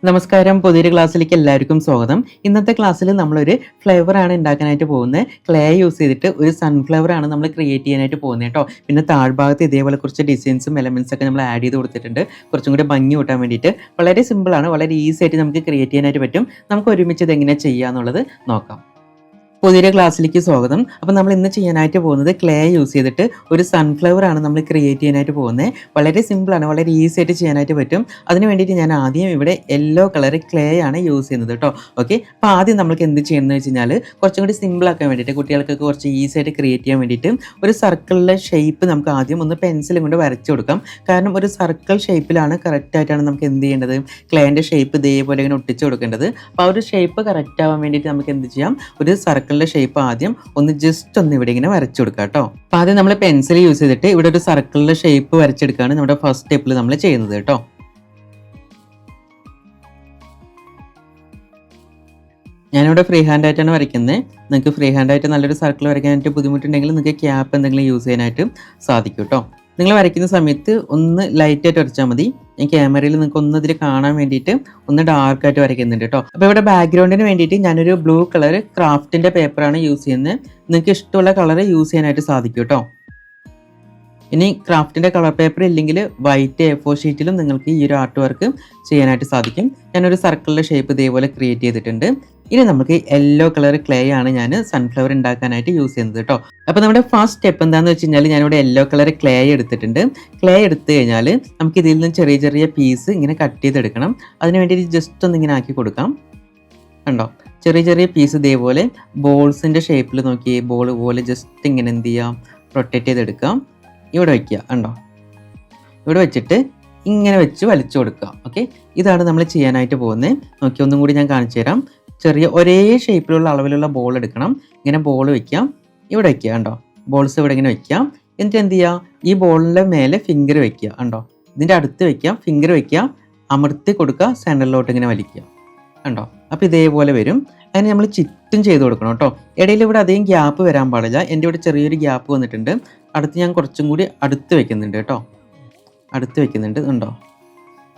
നമസ്കാരം. പുതിയൊരു ക്ലാസ്സിലേക്ക് എല്ലാവർക്കും സ്വാഗതം. ഇന്നത്തെ ക്ലാസ്സിൽ നമ്മളൊരു ഫ്ലേവറാണ് ഉണ്ടാക്കാനായിട്ട് പോകുന്നത്. ക്ലേ യൂസ് ചെയ്തിട്ട് ഒരു സൺഫ്ലവറാണ് നമ്മൾ ക്രിയേറ്റ് ചെയ്യാനായിട്ട് പോകുന്നത് കേട്ടോ. പിന്നെ താഴ്ഭാഗത്ത് ഇതേപോലെ കുറച്ച് ഡിസൈൻസും എലമെൻറ്റ്സ് ഒക്കെ നമ്മൾ ആഡ് ചെയ്ത് കൊടുത്തിട്ടുണ്ട്, കുറച്ചും കൂടി ഭംഗി കൂട്ടാൻ വേണ്ടിയിട്ട്. വളരെ സിമ്പിളാണ്, വളരെ ഈസി ആയിട്ട് നമുക്ക് ക്രിയേറ്റ് ചെയ്യാനായിട്ട് പറ്റും. നമുക്ക് ഒരുമിച്ച് ഇത് എങ്ങനെ ചെയ്യാന്നുള്ളത് നോക്കാം. പുതിയൊരു ക്ലാസ്സിലേക്ക് സ്വാഗതം. അപ്പോൾ നമ്മൾ ഇന്ന് ചെയ്യാനായിട്ട് പോകുന്നത് ക്ലേ യൂസ് ചെയ്തിട്ട് ഒരു സൺഫ്ലവർ ആണ് നമ്മൾ ക്രിയേറ്റ് ചെയ്യാനായിട്ട് പോകുന്നത്. വളരെ സിമ്പിളാണ്, വളരെ ഈസി ആയിട്ട് ചെയ്യാനായിട്ട് പറ്റും. അതിന് വേണ്ടിയിട്ട് ഞാൻ ആദ്യം ഇവിടെ യെല്ലോ കളർ ക്ലേ ആണ് യൂസ് ചെയ്യുന്നത് കേട്ടോ. ഓക്കെ, അപ്പോൾ ആദ്യം നമുക്ക് എന്ത് ചെയ്യണമെന്ന് വെച്ച് കഴിഞ്ഞാൽ കുറച്ചും കൂടി സിമ്പിളാക്കാൻ വേണ്ടിയിട്ട്, കുട്ടികൾക്കൊക്കെ കുറച്ച് ഈസി ആയിട്ട് ക്രിയേറ്റ് ചെയ്യാൻ വേണ്ടിയിട്ട് ഒരു സർക്കിളിലെ ഷേപ്പ് നമുക്ക് ആദ്യം ഒന്ന് പെൻസിലും കൊണ്ട് വരച്ചു കൊടുക്കാം. കാരണം ഒരു സർക്കിൾ ഷേപ്പിലാണ് കറക്റ്റായിട്ടാണ് നമുക്ക് എന്ത് ചെയ്യേണ്ടത്, ക്ലേൻ്റെ ഷേപ്പ് ഇതേപോലെ ഇങ്ങനെ ഒട്ടിച്ച് കൊടുക്കേണ്ടത്. അപ്പോൾ ആ ഒരു ഷേപ്പ് കറക്റ്റ് ആവാൻ വേണ്ടിയിട്ട് നമുക്ക് എന്ത് ചെയ്യാം, ഒരു സർക്കിളിൻ്റെ ഷേപ്പ് ആദ്യം ഒന്ന് ജസ്റ്റ് ഒന്ന് ഇവിടെ ഇങ്ങനെ വരച്ചു കൊടുക്കുക കേട്ടോ. അപ്പോൾ ആദ്യം നമ്മൾ പെൻസിൽ യൂസ് ചെയ്തിട്ട് ഇവിടെ ഒരു സർക്കിളിൻ്റെ ഷേപ്പ് വരച്ചെടുക്കുകയാണ് നമ്മുടെ ഫസ്റ്റ് സ്റ്റെപ്പിൽ നമ്മൾ ചെയ്യുന്നത് കേട്ടോ. ഞാനിവിടെ ഫ്രീ ഹാൻഡ് ആയിട്ടാണ് വരയ്ക്കുന്നത്. നിങ്ങൾക്ക് ഫ്രീ ഹാൻഡ് ആയിട്ട് നല്ലൊരു സർക്കിൾ വരയ്ക്കാനായിട്ട് ബുദ്ധിമുട്ടുണ്ടെങ്കിൽ നിങ്ങൾക്ക് ക്യാപ്പ് എന്തെങ്കിലും യൂസ് ചെയ്യാനായിട്ട് സാധിക്കും കേട്ടോ. നിങ്ങൾ വരയ്ക്കുന്ന സമയത്ത് ഒന്ന് ലൈറ്റായിട്ട് വരച്ചാൽ മതി. ഞാൻ ക്യാമറയിൽ നിങ്ങൾക്ക് ഒന്ന് ഇതിൽ കാണാൻ വേണ്ടിയിട്ട് ഒന്ന് ഡാർക്കായിട്ട് വരയ്ക്കുന്നുണ്ട് കേട്ടോ. അപ്പോൾ ഇവിടെ ബാക്ക്ഗ്രൗണ്ടിന് വേണ്ടിയിട്ട് ഞാനൊരു ബ്ലൂ കളർ ക്രാഫ്റ്റിൻ്റെ പേപ്പറാണ് യൂസ് ചെയ്യുന്നത്. നിങ്ങൾക്ക് ഇഷ്ടമുള്ള കളർ യൂസ് ചെയ്യാനായിട്ട് സാധിക്കും കേട്ടോ. ഇനി ക്രാഫ്റ്റിൻ്റെ കളർ പേപ്പർ ഇല്ലെങ്കിൽ വൈറ്റ് A4 ഷീറ്റിലും നിങ്ങൾക്ക് ഈ ഒരു ആർട്ട് വർക്ക് ചെയ്യാനായിട്ട് സാധിക്കും. ഞാനൊരു സർക്കിളിൻ്റെ ഷേപ്പ് ഇതേപോലെ ക്രിയേറ്റ് ചെയ്തിട്ടുണ്ട്. ഇനി നമുക്ക് യെല്ലോ കളർ ക്ലേ ആണ് ഞാൻ സൺഫ്ലവർ ഉണ്ടാക്കാനായിട്ട് യൂസ് ചെയ്യുന്നത് കേട്ടോ. അപ്പോൾ നമ്മുടെ ഫസ്റ്റ് സ്റ്റെപ്പ് എന്താണെന്ന് വെച്ച് കഴിഞ്ഞാൽ ഞാനിവിടെ യെല്ലോ കളർ ക്ലേ എടുത്തിട്ടുണ്ട്. ക്ലേ എടുത്തു കഴിഞ്ഞാൽ നമുക്ക് ഇതിൽ നിന്ന് ചെറിയ ചെറിയ പീസ് ഇങ്ങനെ കട്ട് ചെയ്തെടുക്കണം. അതിന് വേണ്ടി ജസ്റ്റ് ഒന്ന് ഇങ്ങനെ ആക്കി കൊടുക്കാം. കണ്ടോ, ചെറിയ ചെറിയ പീസ് ഇതേപോലെ ബോൾസിൻ്റെ ഷേപ്പിൽ നോക്കി ബോൾ പോലെ ജസ്റ്റ് ഇങ്ങനെ എന്ത് ചെയ്യാം, റൊട്ടേറ്റ് ചെയ്തെടുക്കാം. ഇവിടെ വയ്ക്കുക. കണ്ടോ, ഇവിടെ വെച്ചിട്ട് ഇങ്ങനെ വെച്ച് വലിച്ചു കൊടുക്കുക. ഓക്കെ, ഇതാണ് നമ്മൾ ചെയ്യാനായിട്ട് പോകുന്നത്. നോക്കി ഒന്നും കൂടി ഞാൻ കാണിച്ചു തരാം. ചെറിയ ഒരേ ഷേപ്പിലുള്ള അളവിലുള്ള ബോൾ എടുക്കണം. ഇങ്ങനെ ബോൾ വെക്കാം, ഇവിടെ വെക്കുക. കണ്ടോ, ബോൾസ് ഇവിടെ ഇങ്ങനെ വെക്കാം. എന്നിട്ട് എന്ത് ചെയ്യുക, ഈ ബോളിൻ്റെ മേലെ ഫിംഗർ വെക്കുക. കണ്ടോ, ഇതിൻ്റെ അടുത്ത് വെക്കാം, ഫിംഗർ വെക്കുക, അമർത്തി കൊടുക്കുക, സെൻറ്ററിലോട്ട് ഇങ്ങനെ വലിക്കുക. കണ്ടോ, അപ്പോൾ ഇതേപോലെ വരും. അതിന് നമ്മൾ ചുറ്റും ചെയ്ത് കൊടുക്കണം കേട്ടോ. ഇടയിൽ ഇവിടെ അധികം ഗ്യാപ്പ് വരാൻ പാടില്ല. എൻ്റെ ഇവിടെ ചെറിയൊരു ഗ്യാപ്പ് വന്നിട്ടുണ്ട്. അടുത്ത് ഞാൻ കുറച്ചും കൂടി അടുത്ത് വെക്കുന്നുണ്ട് കേട്ടോ. അടുത്ത് വെക്കുന്നുണ്ട്. ഉണ്ടോ,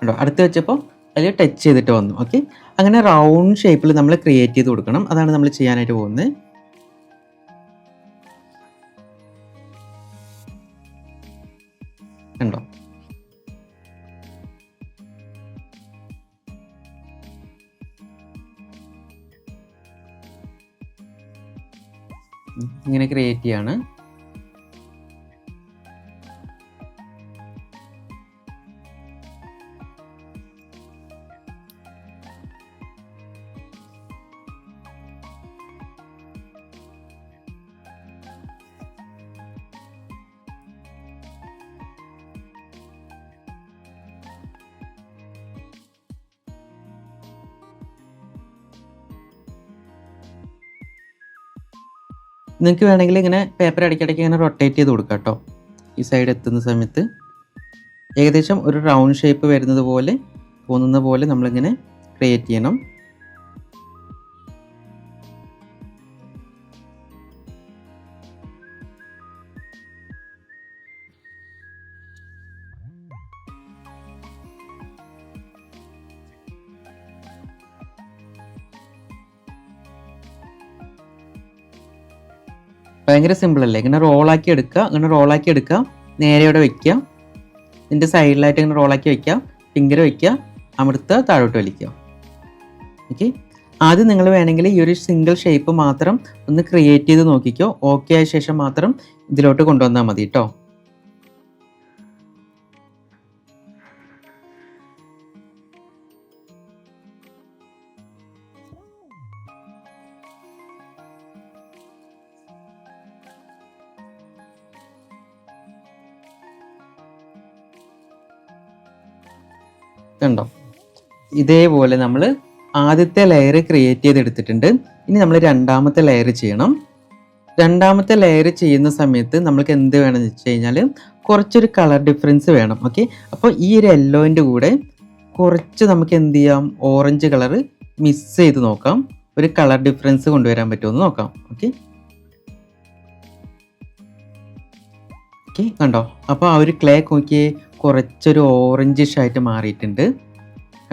ഉണ്ടോ, അടുത്ത് വെച്ചപ്പോൾ അതിൽ ടച്ച് ചെയ്തിട്ട് വന്നു. ഓക്കെ, അങ്ങനെ റൗണ്ട് ഷേപ്പിൽ നമ്മൾ ക്രിയേറ്റ് ചെയ്ത് കൊടുക്കണം. അതാണ് നമ്മൾ ചെയ്യാനായിട്ട് പോകുന്നത്. കണ്ടോ, ഇങ്ങനെ ക്രിയേറ്റ് ചെയ്യാണ്. നിങ്ങൾക്ക് വേണമെങ്കിൽ ഇങ്ങനെ പേപ്പർ ഇടയ്ക്കിടയ്ക്ക് ഇങ്ങനെ റൊട്ടേറ്റ് ചെയ്ത് കൊടുക്കാം കേട്ടോ. ഈ സൈഡ് എത്തുന്ന സമയത്ത് ഏകദേശം ഒരു റൗണ്ട് ഷേപ്പ് വരുന്നത് പോലെ തോന്നുന്ന പോലെ നമ്മളിങ്ങനെ ക്രിയേറ്റ് ചെയ്യണം. ഭയങ്കര സിമ്പിൾ അല്ലേ? ഇങ്ങനെ റോളാക്കി എടുക്കുക, ഇങ്ങനെ റോളാക്കി എടുക്കുക, നേരെ ഇവിടെ വയ്ക്കുക, ഇതിൻ്റെ സൈഡിലായിട്ട് ഇങ്ങനെ റോളാക്കി വയ്ക്കുക, ഫിംഗർ വയ്ക്കുക, അമർത്തുക, താഴോട്ട് വലിക്കുക. ഓക്കെ, ആദ്യം നിങ്ങൾ വേണമെങ്കിൽ ഈ ഒരു സിംഗിൾ ഷേപ്പ് മാത്രം ഒന്ന് ക്രിയേറ്റ് ചെയ്ത് നോക്കിക്കോ. ഓക്കെ ആയ ശേഷം മാത്രം ഇതിലോട്ട് കൊണ്ടുവന്നാൽ മതി കേട്ടോ. കണ്ടോ, ഇതേപോലെ നമ്മൾ ആദ്യത്തെ ലെയർ ക്രിയേറ്റ് ചെയ്തെടുത്തിട്ടുണ്ട്. ഇനി നമ്മൾ രണ്ടാമത്തെ ലെയർ ചെയ്യണം. രണ്ടാമത്തെ ലെയർ ചെയ്യുന്ന സമയത്ത് നമ്മൾക്ക് എന്ത് വേണമെന്ന് വെച്ച് കഴിഞ്ഞാൽ കുറച്ചൊരു കളർ ഡിഫറൻസ് വേണം. ഓക്കെ, അപ്പോൾ ഈ ഒരു യെല്ലോൻ്റെ കൂടെ കുറച്ച് നമുക്ക് എന്ത് ചെയ്യാം, ഓറഞ്ച് കളർ മിക്സ് ചെയ്ത് നോക്കാം. ഒരു കളർ ഡിഫറൻസ് കൊണ്ടുവരാൻ പറ്റുമെന്ന് നോക്കാം. ഓക്കെ, ഓക്കെ, കണ്ടോ, അപ്പോൾ ആ ഒരു ക്ലേ നോക്കിയേ കുറച്ചൊരു ഓറഞ്ചിഷ് ആയിട്ട് മാറിയിട്ടുണ്ട്.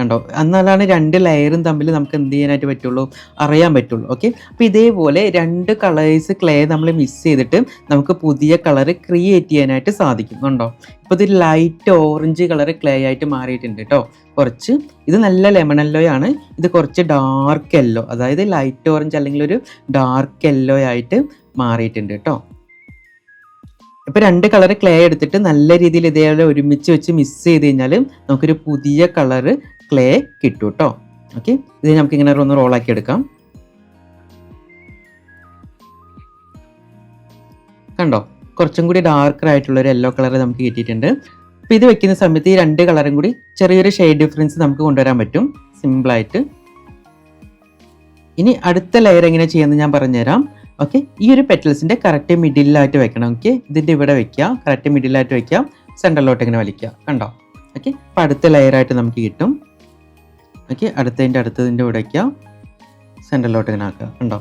കണ്ടോ? എന്നാലാണ് 2 ലെയറും തമ്മിൽ നമുക്ക് എന്ത് ചെയ്യാനായിട്ട് പറ്റുള്ളൂ? അറിയാൻ പറ്റുള്ളൂ. ഓക്കെ. അപ്പോൾ ഇതേപോലെ 2 കളേഴ്സ് ക്ലേ നമ്മൾ മിക്സ് ചെയ്തിട്ട് നമുക്ക് പുതിയ കളർ ക്രിയേറ്റ് ചെയ്യാനായിട്ട് സാധിക്കും. കണ്ടോ? ഇപ്പോൾ ഇത് ലൈറ്റ് ഓറഞ്ച് കളർ ക്ലേ ആയിട്ട് മാറിയിട്ടുണ്ട് ട്ടോ. കുറച്ച് ഇത് നല്ല ലെമൺ യെല്ലോ ആണ്. ഇത് കുറച്ച് ഡാർക്ക് യെല്ലോ, അതായത് ലൈറ്റ് ഓറഞ്ച് അല്ലെങ്കിൽ ഒരു ഡാർക്ക് യെല്ലോ ആയിട്ട് മാറിയിട്ടുണ്ട് ട്ടോ. ഇപ്പോൾ 2 കളർ ക്ലേ എടുത്തിട്ട് നല്ല രീതിയിൽ ഇതേപോലെ ഒരുമിച്ച് വെച്ച് മിക്സ് ചെയ്ത് കഴിഞ്ഞാൽ നമുക്കൊരു പുതിയ കളറ് ക്ലേ കിട്ടും കേട്ടോ. ഓക്കെ, ഇത് നമുക്ക് ഇങ്ങനെ ഒന്ന് റോളാക്കി എടുക്കാം. കണ്ടോ? കുറച്ചും കൂടി ഡാർക്കർ ആയിട്ടുള്ള ഒരു യെല്ലോ കളർ നമുക്ക് കിട്ടിയിട്ടുണ്ട്. അപ്പോൾ ഇത് വെക്കുന്ന സമയത്ത് ഈ 2 കളറും കൂടി ചെറിയൊരു ഷെയ്ഡ് ഡിഫറൻസ് നമുക്ക് കൊണ്ടുവരാൻ പറ്റും സിമ്പിളായിട്ട്. ഇനി അടുത്ത ലെയർ എങ്ങനെ ചെയ്യാമെന്ന് ഞാൻ പറഞ്ഞുതരാം. ഓക്കെ, ഈ ഒരു പെറ്റൽസിൻ്റെ കറക്റ്റ് മിഡിലായിട്ട് വെക്കണം. ഓക്കെ, ഇതിൻ്റെ ഇവിടെ വെക്കുക, കറക്റ്റ് മിഡിലായിട്ട് വെക്കുക, സെൻറ്ററിലോട്ട് ഇങ്ങനെ വലിക്കുക. കണ്ടോ? ഓക്കെ, അപ്പോൾ അടുത്ത ലെയറായിട്ട് നമുക്ക് കിട്ടും. ഓക്കെ, അടുത്തതിൻ്റെ ഇവിടെ വയ്ക്കുക, സെൻറ്ററിലോട്ട് ഇങ്ങനെ ആക്കുക. കണ്ടോ?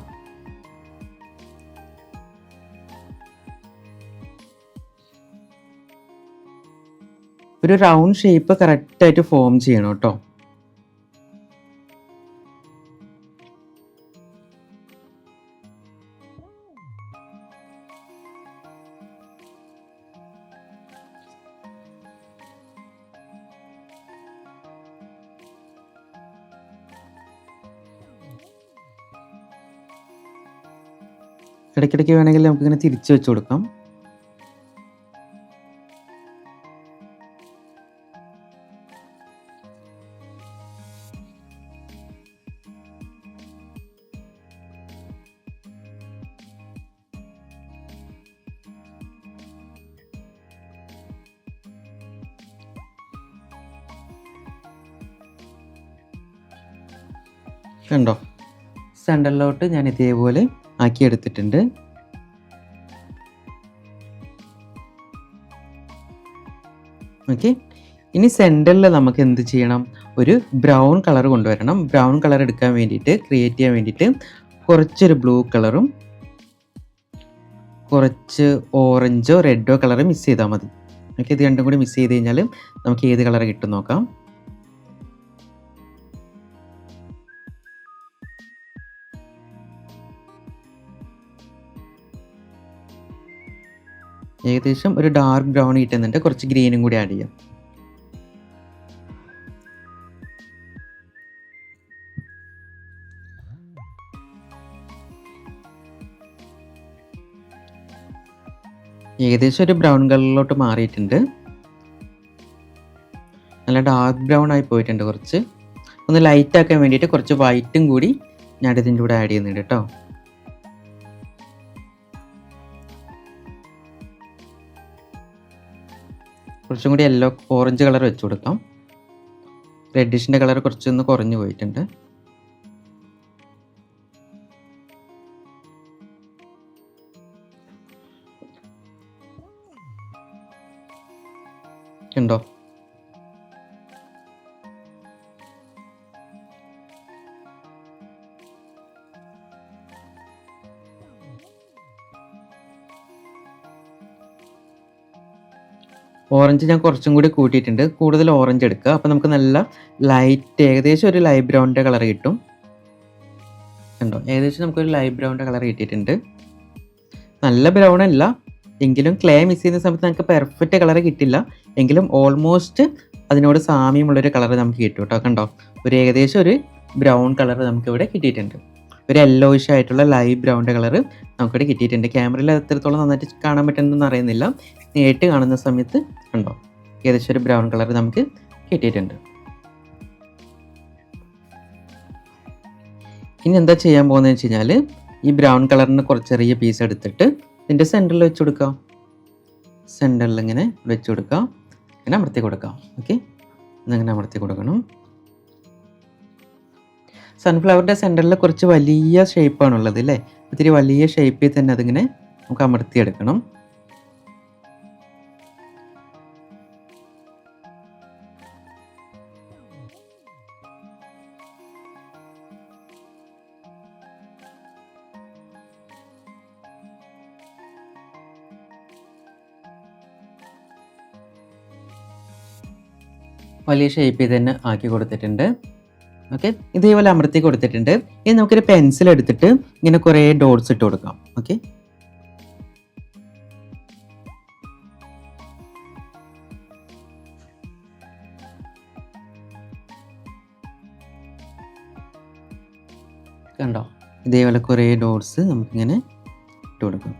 ഒരു റൗണ്ട് ഷേപ്പ് കറക്റ്റായിട്ട് ഫോം ചെയ്യണം കേട്ടോ. ഇടയ്ക്കിടയ്ക്ക് വേണമെങ്കിൽ നമുക്കിങ്ങനെ തിരിച്ചു വെച്ച് കൊടുക്കാം. കണ്ടോ? സെൻറ്ററിലോട്ട് ഞാൻ ഇതേപോലെ ആക്കി എടുത്തിട്ടുണ്ട്. ഓക്കെ, ഇനി സെൻറ്ററിൽ നമുക്ക് എന്ത് ചെയ്യണം? ഒരു ബ്രൗൺ കളർ കൊണ്ടുവരണം. ബ്രൗൺ കളർ എടുക്കാൻ വേണ്ടിയിട്ട്, ക്രിയേറ്റ് ചെയ്യാൻ വേണ്ടിയിട്ട് കുറച്ചൊരു ബ്ലൂ കളറും കുറച്ച് ഓറഞ്ചോ റെഡോ കളർ മിക്സ് ചെയ്താൽ മതി. ഓക്കെ, ഇത് രണ്ടും കൂടി മിക്സ് ചെയ്ത് കഴിഞ്ഞാൽ നമുക്ക് ഏത് കളർ കിട്ടും നോക്കാം. ഏകദേശം ഒരു ഡാർക്ക് ബ്രൗൺ കിട്ടുന്നുണ്ട്. കുറച്ച് ഗ്രീനും കൂടി ആഡ് ചെയ്യാം. ഏകദേശം ഒരു ബ്രൗൺ കളറിലോട്ട് മാറിയിട്ടുണ്ട്. നല്ല ഡാർക്ക് ബ്രൗൺ ആയി പോയിട്ടുണ്ട്. കുറച്ച് ഒന്ന് ലൈറ്റ് ആക്കാൻ വേണ്ടിയിട്ട് കുറച്ച് വൈറ്റും കൂടി ഞാൻ ഇതിൻ്റെ കൂടെ ആഡ് ചെയ്യുന്നുണ്ട് കേട്ടോ. കുറച്ചും കൂടി യെല്ലോ ഓറഞ്ച് കളർ വെച്ച് കൊടുക്കാം. റെഡിഷിൻ്റെ കളർ കുറച്ചൊന്ന് കുറഞ്ഞു പോയിട്ടുണ്ട്. ഉണ്ടോ? ഓറഞ്ച് ഞാൻ കുറച്ചും കൂടി കൂട്ടിയിട്ടുണ്ട്. കൂടുതൽ ഓറഞ്ച് എടുക്കുക. അപ്പോൾ നമുക്ക് നല്ല ലൈറ്റ്, ഏകദേശം ഒരു ലൈറ്റ് ബ്രൗണിൻ്റെ കളർ കിട്ടും. കണ്ടോ? ഏകദേശം നമുക്കൊരു ലൈറ്റ് ബ്രൗണിൻ്റെ കളർ കിട്ടിയിട്ടുണ്ട്. നല്ല ബ്രൗൺ അല്ല, എങ്കിലും ക്ലേ മിക്സ് ചെയ്യുന്ന സമയത്ത് നമുക്ക് പെർഫെക്റ്റ് കളർ കിട്ടില്ല, എങ്കിലും ഓൾമോസ്റ്റ് അതിനോട് സാമ്യമുള്ളൊരു കളർ നമുക്ക് കിട്ടും കേട്ടോ. കണ്ടോ? ഒരു ഏകദേശം ഒരു ബ്രൗൺ കളർ നമുക്കിവിടെ കിട്ടിയിട്ടുണ്ട്. ഒരു യെല്ലോയിഷ് ആയിട്ടുള്ള ലൈറ്റ് ബ്രൗണിൻ്റെ കളർ നമുക്കിവിടെ കിട്ടിയിട്ടുണ്ട്. ക്യാമറയിൽ എത്രത്തോളം നന്നായിട്ട് കാണാൻ പറ്റുന്നതെന്ന് അറിയുന്നില്ല. നേരിട്ട് കാണുന്ന സമയത്ത് കണ്ടോ ഏകദേശം ഒരു ബ്രൗൺ കളർ നമുക്ക് കിട്ടിയിട്ടുണ്ട്. ഇനി എന്താ ചെയ്യാൻ പോകുന്നത് വെച്ച് കഴിഞ്ഞാൽ, ഈ ബ്രൗൺ കളറിന് കുറച്ച് ചെറിയ പീസ് എടുത്തിട്ട് ഇതിൻ്റെ സെൻറ്ററിൽ വെച്ച് കൊടുക്കാം. സെൻറ്ററിൽ ഇങ്ങനെ വെച്ച് കൊടുക്കാം, ഇങ്ങനെ അമർത്തി കൊടുക്കാം. ഓക്കെ, എന്നിങ്ങനെ അമർത്തി കൊടുക്കണം. സൺഫ്ലവറിൻ്റെ സെൻറ്ററിൽ കുറച്ച് വലിയ ഷേപ്പാണുള്ളത് അല്ലേ? ഇത്തിരി വലിയ ഷേപ്പിൽ തന്നെ അതിങ്ങനെ നമുക്ക് അമർത്തിയെടുക്കണം. വലിയ ഷേപ്പ് ചെയ്ത് തന്നെ ആക്കി കൊടുത്തിട്ടുണ്ട്. ഓക്കെ, ഇതേപോലെ അമർത്തി കൊടുത്തിട്ടുണ്ട്. ഇനി നമുക്കൊരു പെൻസിൽ എടുത്തിട്ട് ഇങ്ങനെ കുറേ ഡോട്ട്സ് ഇട്ട് കൊടുക്കാം. ഓക്കെ, കണ്ടോ, ഇതേപോലെ കുറേ ഡോട്ട്സ് നമുക്കിങ്ങനെ ഇട്ട് കൊടുക്കാം.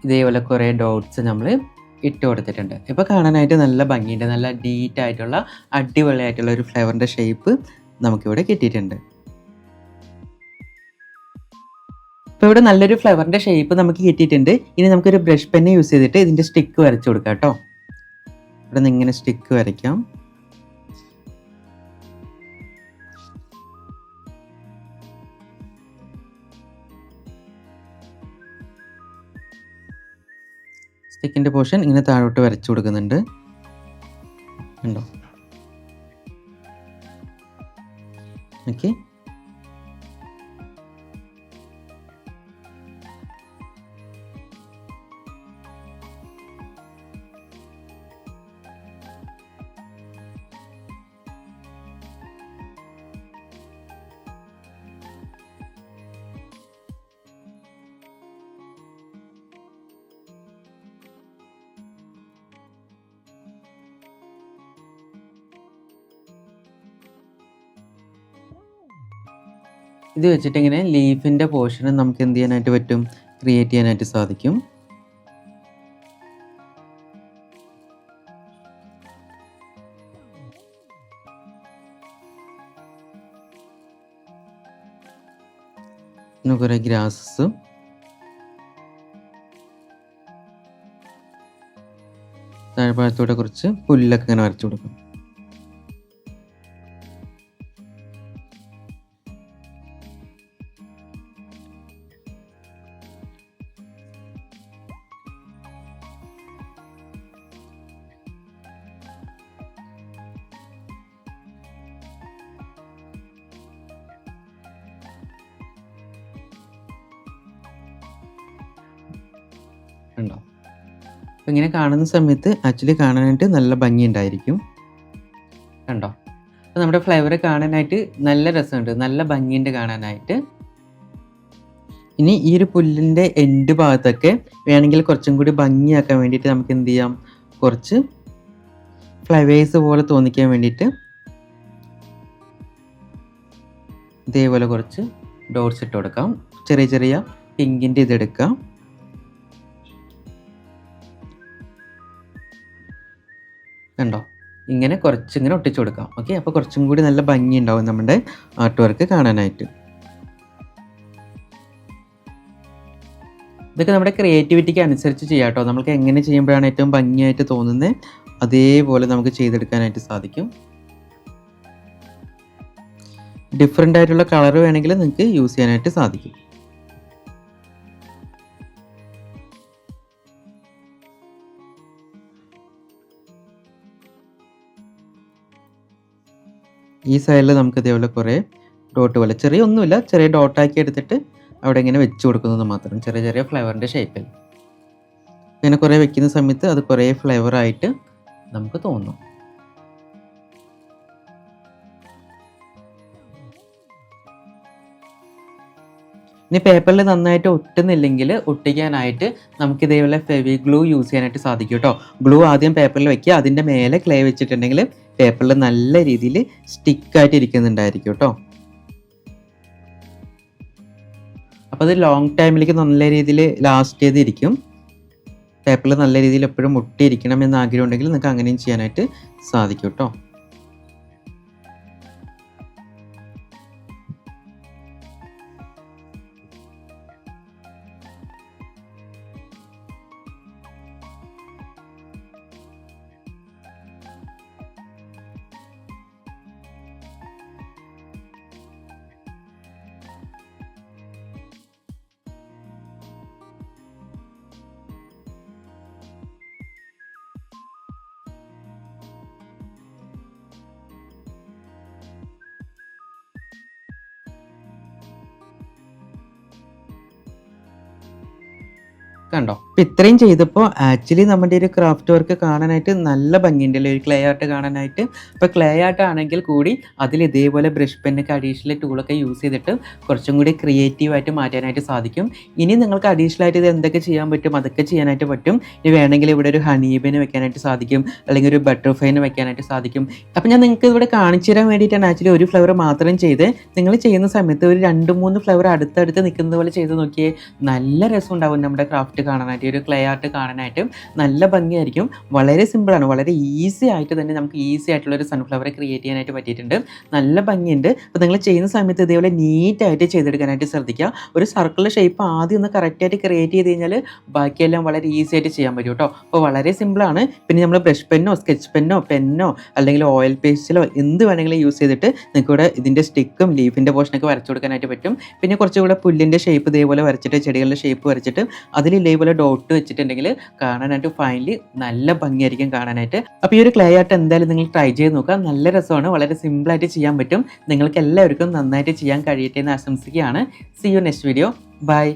ഇതേപോലെ കുറേ ഡോട്ട്സ് നമ്മൾ ഇട്ട് കൊടുത്തിട്ടുണ്ട്. ഇപ്പോൾ കാണാനായിട്ട് നല്ല ഭംഗിയുണ്ട്. നല്ല നീറ്റായിട്ടുള്ള അടിപൊളിയായിട്ടുള്ള ഒരു ഫ്ലവറിൻ്റെ ഷേപ്പ് നമുക്കിവിടെ കിട്ടിയിട്ടുണ്ട്. ഇപ്പോൾ ഇവിടെ നല്ലൊരു ഫ്ലവറിൻ്റെ ഷേപ്പ് നമുക്ക് കിട്ടിയിട്ടുണ്ട്. ഇനി നമുക്കൊരു ബ്രഷ് പെന്ന് യൂസ് ചെയ്തിട്ട് ഇതിൻ്റെ സ്റ്റിക്ക് വരച്ചു കൊടുക്കാം കേട്ടോ. ഇവിടെ നിന്ന് ഇങ്ങനെ സ്റ്റിക്ക് വരയ്ക്കാം. സ്റ്റിക്കിൻ്റെ പോർഷൻ ഇങ്ങനെ താഴോട്ട് വരച്ചു കൊടുക്കുന്നുണ്ട്. ഉണ്ടോ? ഓക്കെ, ഇത് വെച്ചിട്ട് ഇങ്ങനെ ലീഫിൻ്റെ പോർഷൻ നമുക്ക് എന്ത് ചെയ്യാനായിട്ട് പറ്റും? ക്രിയേറ്റ് ചെയ്യാനായിട്ട് സാധിക്കും. പിന്നെ കുറേ ഗ്രാസസും താഴ്ഭാഗത്തൂടെ കുറച്ച് പുല്ലൊക്കെ ഇങ്ങനെ വരച്ചു കൊടുക്കും. ഉണ്ടോ? അപ്പം ഇങ്ങനെ കാണുന്ന സമയത്ത് ആക്ച്വലി കാണാനായിട്ട് നല്ല ഭംഗിയുണ്ടായിരിക്കും. കണ്ടോ? അപ്പോൾ നമ്മുടെ ഫ്ലവർ കാണാനായിട്ട് നല്ല രസമുണ്ട്, നല്ല ഭംഗിയുണ്ട് കാണാനായിട്ട്. ഇനി ഈ ഒരു പുല്ലിൻ്റെ എൻഡ് ഭാഗത്തൊക്കെ വേണമെങ്കിൽ കുറച്ചും കൂടി ഭംഗിയാക്കാൻ വേണ്ടിയിട്ട് നമുക്ക് എന്ത് ചെയ്യാം? കുറച്ച് ഫ്ലവേഴ്സ് പോലെ തോന്നിക്കാൻ വേണ്ടിയിട്ട് ഇതേപോലെ കുറച്ച് ഡോട്ട്സ് ഇട്ട് കൊടുക്കാം. ചെറിയ ചെറിയ പിങ്കിൻ്റെ ഇതെടുക്കാം. കണ്ടോ? ഇങ്ങനെ കുറച്ചിങ്ങനെ ഒട്ടിച്ചു കൊടുക്കാം. ഓക്കെ, അപ്പോൾ കുറച്ചും കൂടി നല്ല ഭംഗി ഉണ്ടാവും നമ്മുടെ ആർട്ട് വർക്ക് കാണാനായിട്ട്. ഇതൊക്കെ നമ്മുടെ ക്രിയേറ്റിവിറ്റിക്ക് അനുസരിച്ച് ചെയ്യാം കേട്ടോ. നമുക്ക് എങ്ങനെ ചെയ്യുമ്പോഴാണ് ഏറ്റവും ഭംഗിയായിട്ട് തോന്നുന്നത് അതേപോലെ നമുക്ക് ചെയ്തെടുക്കാനായിട്ട് സാധിക്കും. ഡിഫറെൻ്റ് ആയിട്ടുള്ള കളർ വേണമെങ്കിൽ നിങ്ങൾക്ക് യൂസ് ചെയ്യാനായിട്ട് സാധിക്കും. ഈ സൈഡിൽ നമുക്ക് ഇതേപോലെ കുറേ ഡോട്ട് പോലെ ചെറിയ ഒന്നുമില്ല, ചെറിയ ഡോട്ടാക്കി എടുത്തിട്ട് അവിടെ ഇങ്ങനെ വെച്ച് കൊടുക്കുന്നത് മാത്രം, ചെറിയ ചെറിയ ഫ്ലവറിൻ്റെ ഷേപ്പിൽ. ഇങ്ങനെ കുറേ വെക്കുന്ന സമയത്ത് അത് കുറേ ഫ്ലേവറായിട്ട് നമുക്ക് തോന്നും. ഇനി പേപ്പറിൽ നന്നായിട്ട് ഒട്ടുന്നില്ലെങ്കിൽ ഒട്ടിക്കാനായിട്ട് നമുക്ക് ഇതേപോലെ ഫെവി ഗ്ലൂ യൂസ് ചെയ്യാനായിട്ട് സാധിക്കും കേട്ടോ. ഗ്ലൂ ആദ്യം പേപ്പറിൽ വെക്കുക, അതിൻ്റെ മേലെ ക്ലേ വെച്ചിട്ടുണ്ടെങ്കിൽ പേപ്പറിൽ നല്ല രീതിയിൽ സ്റ്റിക്കായിട്ട് ഇരിക്കുന്നുണ്ടായിരിക്കും കേട്ടോ. അപ്പോൾ അത് ലോങ് ടൈമിലേക്ക് നല്ല രീതിയിൽ ലാസ്റ്റ് ചെയ്തിരിക്കും. പേപ്പറിൽ നല്ല രീതിയിൽ എപ്പോഴും ഒട്ടിയിരിക്കണം എന്ന് ആഗ്രഹം ഉണ്ടെങ്കിൽ നിങ്ങൾക്ക് അങ്ങനെയും ചെയ്യാനായിട്ട് സാധിക്കും കേട്ടോ. കണ്ടോ? അപ്പോൾ ഇത്രയും ചെയ്തപ്പോൾ ആക്ച്വലി നമ്മുടെ ഒരു ക്രാഫ്റ്റ് വർക്ക് കാണാനായിട്ട് നല്ല ഭംഗിയുണ്ടല്ലേ ഒരു ക്ലേ ആർട്ട് കാണാനായിട്ട്. ഇപ്പോൾ ക്ലേ ആർട്ട് ആണെങ്കിൽ കൂടി അതിൽ ഇതേപോലെ ബ്രഷ് പെന്നൊക്കെ അഡീഷണൽ ടൂളൊക്കെ യൂസ് ചെയ്തിട്ട് കുറച്ചും കൂടി ക്രിയേറ്റീവായിട്ട് മാറ്റാനായിട്ട് സാധിക്കും. ഇനി നിങ്ങൾക്ക് അഡീഷണൽ ആയിട്ട് ഇത് എന്തൊക്കെ ചെയ്യാൻ പറ്റും അതൊക്കെ ചെയ്യാനായിട്ട് പറ്റും. ഇനി വേണമെങ്കിൽ ഇവിടെ ഒരു ഹണീബിന് വെക്കാനായിട്ട് സാധിക്കും, അല്ലെങ്കിൽ ഒരു ബട്ടർഫ്ലൈന് വെക്കാനായിട്ട് സാധിക്കും. അപ്പോൾ ഞാൻ നിങ്ങൾക്ക് ഇവിടെ കാണിച്ചു തരാൻ വേണ്ടിയിട്ടാണ് ആക്ച്വലി ഒരു ഫ്ലവർ മാത്രം ചെയ്ത്. നിങ്ങൾ ചെയ്യുന്ന സമയത്ത് ഒരു 2-3 ഫ്ലവർ അടുത്തടുത്ത് നിൽക്കുന്നത് പോലെ ചെയ്ത് നോക്കിയേ, നല്ല രസം ഉണ്ടാവും നമ്മുടെ ക്രാഫ്റ്റ് കാണാനായിട്ട്, ഒരു ക്ലേ ആർട്ട് കാണാനായിട്ട് നല്ല ഭംഗിയായിരിക്കും. വളരെ സിമ്പിളാണ്, വളരെ ഈസി ആയിട്ട് തന്നെ നമുക്ക് ഈസി ആയിട്ടുള്ളൊരു സൺഫ്ലവർ ക്രിയേറ്റ് ചെയ്യാനായിട്ട് പറ്റിയിട്ടുണ്ട്. നല്ല ഭംഗിയുണ്ട്. അപ്പോൾ നിങ്ങൾ ചെയ്യുന്ന സമയത്ത് ഇതേപോലെ നീറ്റായിട്ട് ചെയ്തെടുക്കാനായിട്ട് ശ്രദ്ധിക്കുക. ഒരു സർക്കിൾ ഷേപ്പ് ആദ്യം ഒന്ന് കറക്റ്റായിട്ട് ക്രിയേറ്റ് ചെയ്ത് കഴിഞ്ഞാൽ ബാക്കിയെല്ലാം വളരെ ഈസി ആയിട്ട് ചെയ്യാൻ പറ്റും കേട്ടോ. അപ്പോൾ വളരെ സിമ്പിളാണ്. പിന്നെ നമ്മൾ ബ്രഷ് പെന്നോ സ്കെച്ച് പെന്നോ അല്ലെങ്കിൽ ഓയിൽ പേസ്റ്റിലോ എന്ത് വേണമെങ്കിലും യൂസ് ചെയ്തിട്ട് നിങ്ങൾക്ക് ഇവിടെ ഇതിൻ്റെ സ്റ്റിക്കും ലീഫിൻ്റെ പോർഷനൊക്കെ വരച്ചു കൊടുക്കാനായിട്ട് പറ്റും. പിന്നെ കുറച്ചുകൂടെ പുല്ലിൻ്റെ ഷേപ്പ് ഇതേപോലെ വരച്ചിട്ട്, ചെടികളുടെ ഷേപ്പ് വരച്ചിട്ട് അതിൽ ഇതേപോലെ ഡോട്ട് വെച്ചിട്ടുണ്ടെങ്കിൽ കാണാനായിട്ട് ഫൈനലി നല്ല ഭംഗിയായിരിക്കും കാണാനായിട്ട്. അപ്പോൾ ഈ ഒരു ക്ലേ ആർട്ട് എന്തായാലും നിങ്ങൾ ട്രൈ ചെയ്ത് നോക്കുക. നല്ല രസമാണ്, വളരെ സിമ്പിളായിട്ട് ചെയ്യാൻ പറ്റും. നിങ്ങൾക്ക് എല്ലാവർക്കും നന്നായിട്ട് ചെയ്യാൻ കഴിയട്ടെ എന്ന് ആശംസിക്കുകയാണ്. See you next video. By.